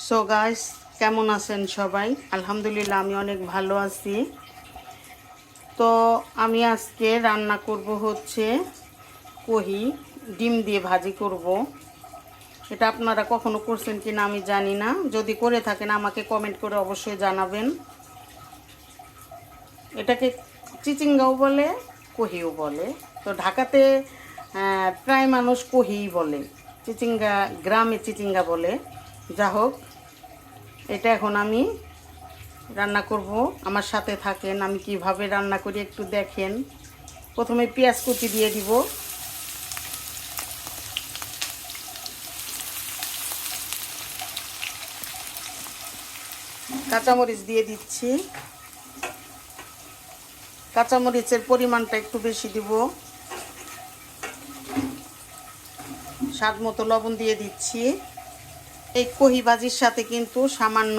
So guys, কেমন আছেন সবাই? আলহামদুলিল্লাহ আমি অনেক ভালো আছি। তো আমি আজকে রান্না করব হচ্ছে কহি ডিম দিয়ে ভাজি করব। এটা আপনারা কখনো করছেন কি না আমি জানি না, যদি করে থাকেন আমাকে কমেন্ট করে অবশ্যই জানাবেন। এটাকে চিচিঙ্গাও বলে, কহিও বলে। তো ঢাকাতে প্রায় মানুষ কহিই বলে, চিচিঙ্গা গ্রামে চিচিঙ্গা বলে। যা হোক, এটা এখন আমি রান্না করব। আমার সাথে থাকেন, আমি কিভাবে রান্না করি একটু দেখেন। প্রথমে পেঁয়াজ কুচি দিয়ে দিব, কাঁচামরিচ দিয়ে দিচ্ছি। কাঁচামরিচের পরিমাণটা একটু বেশি দিব। স্বাদ মতো লবণ দিয়ে দিচ্ছি। এই কহি ভাজির সাথে কিন্তু সামান্য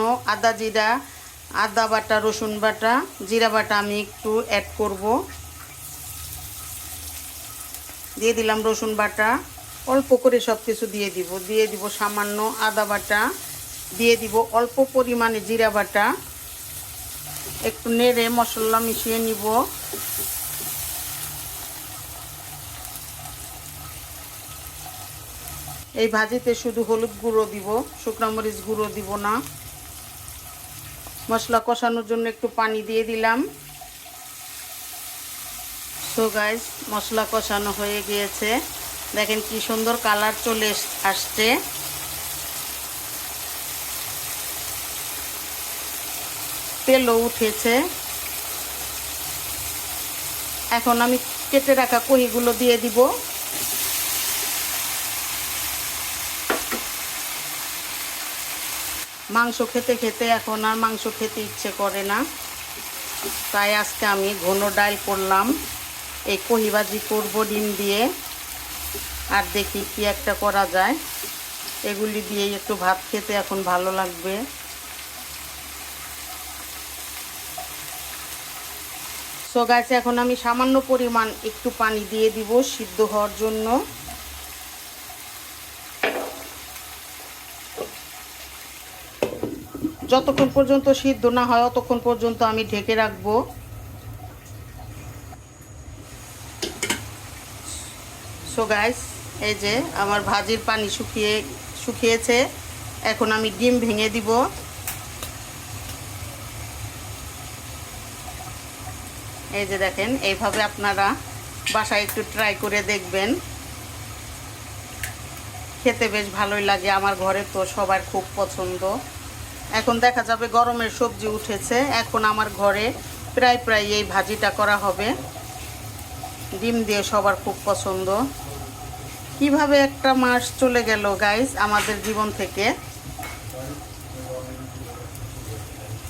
আদা বাটা, রসুন বাটা, জিরা বাটা আমি একটু অ্যাড করব। দিয়ে দিলাম রসুন বাটা, অল্প করে সব কিছু দিয়ে দিব সামান্য আদা বাটা, দিয়ে দিব অল্প পরিমাণে জিরা বাটা। একটু নেড়ে মশলা মিশিয়ে নিব। এই ভাজিতে শুধু হলুদ গুঁড়ো দিব, শুকনো মরিচ গুঁড়ো দিব না। মশলা কষানোর জন্য একটু পানি দিয়ে দিলাম। সো গাইস, মশলা কষানো হয়ে গিয়েছে, দেখেন কি সুন্দর কালার চলে আসছে। তেলও উঠেছে। এখন আমি কেটে রাখা কহিগুলো দিয়ে দিব। মাংস খেতে খেতে এখন আর মাংস খেতে ইচ্ছে করে না, তাই আজকে আমি ঘন ডাল করলাম। এই কহি ভাজি করব ডিম দিয়ে, আর দেখি কি একটা করা যায়। এগুলি দিয়েই একটু ভাত খেতে এখন ভালো লাগবে। সো গাইস, এখন আমি সামান্য পরিমাণ একটু পানি দিয়ে দিব সিদ্ধ হওয়ার জন্য। যতক্ষণ পর্যন্ত সিদ্ধ না হয় ততক্ষণ পর্যন্ত আমি ঢেকে রাখবো। সো গাইস, এই যে আমার ভাজির পানি শুকিয়েছে। এখন আমি ডিম ভেঙে দিব। এই যে দেখেন, এইভাবে আপনারা বাসায় একটু ট্রাই করে দেখবেন, খেতে বেশ ভালোই লাগে। আমার ঘরে তো সবার খুব পছন্দ। এখন দেখা যাবে গরমের সবজি উঠেছে, এখন আমার ঘরে প্রায় এই ভাজিটা করা হবে। ডিম দিয়ে সবার খুব পছন্দ। কিভাবে একটা মাস চলে গেল গাইস আমাদের জীবন থেকে।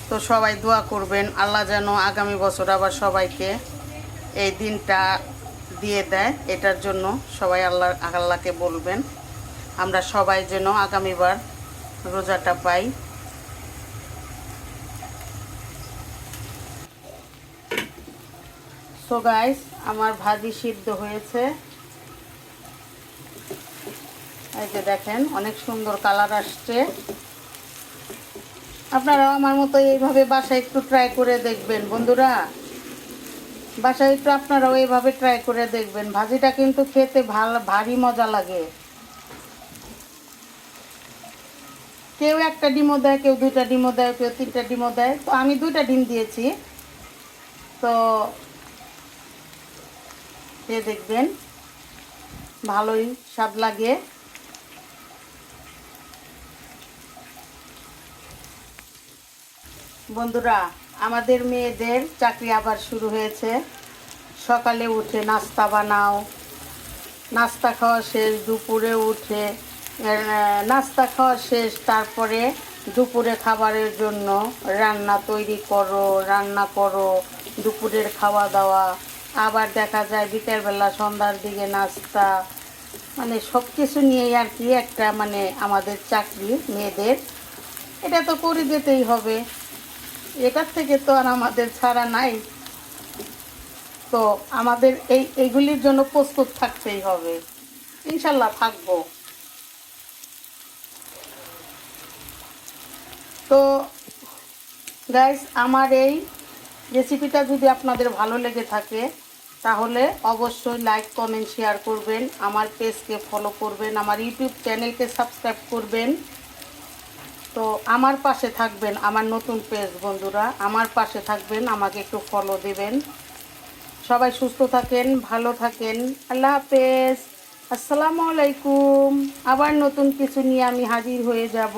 তো সবাই দোয়া করবেন, আল্লাহ যেন আগামী বছর আবার সবাইকে এই দিনটা দিয়ে দেয়। এটার জন্য সবাই আল্লাহকে বলবেন, আমরা সবাই যেন আগামীবার রোজাটা পাই। সো গাইস, আমার ভাজি সিদ্ধ হয়েছে। এই যে দেখেন, অনেক সুন্দর কালার আসছে। আপনারাও আমার মতো এইভাবে বাসায় একটু ট্রাই করে দেখবেন বন্ধুরা। বাসায় একটু আপনারাও এইভাবে ট্রাই করে দেখবেন। ভাজিটা কিন্তু খেতে ভারী মজা লাগে। কেউ একটা ডিমও দেয়, কেউ দুইটা ডিমও দেয়, কেউ তিনটা ডিমও দেয়। তো আমি দুইটা ডিম দিয়েছি। তো খেয়ে দেখবেন, ভালোই স্বাদ লাগে। বন্ধুরা, আমাদের মেয়েদের চাকরি আবার শুরু হয়েছে। সকালে উঠে নাস্তা বানাও, নাস্তা খাওয়া শেষ, দুপুরে উঠে নাস্তা খাওয়া শেষ, তারপরে দুপুরে খাবারের জন্য রান্না করো দুপুরের খাওয়া দাওয়া। আবার দেখা যায় বিকেলবেলা সন্ধ্যার দিকে নাস্তা, মানে সব কিছু নিয়েই আর কি একটা মানে আমাদের চাকরি মেয়েদের। এটা তো করে যেতেই হবে, এটার থেকে তো আর আমাদের ছাড়া নাই। তো আমাদের এইগুলির জন্য প্রস্তুত থাকতেই হবে, ইনশাল্লাহ থাকবো। তো গাইস, আমার এই রেসিপিটা যদি আপনাদের ভালো লেগে থাকে তাহলে অবশ্যই লাইক কমেন্ট শেয়ার করবেন, আমার পেজকে ফলো করবেন, আমার ইউটিউব চ্যানেলকে সাবস্ক্রাইব করবেন। তো আমার পাশে থাকবেন, আমার নতুন পেজ বন্ধুরা আমার পাশে থাকবেন, আমাকে একটু ফলো দেবেন। সবাই সুস্থ থাকেন, ভালো থাকেন। আল্লাহ হাফেজ, আসসালামু আলাইকুম। আবার নতুন কিছু নিয়ে আমি হাজির হয়ে যাব।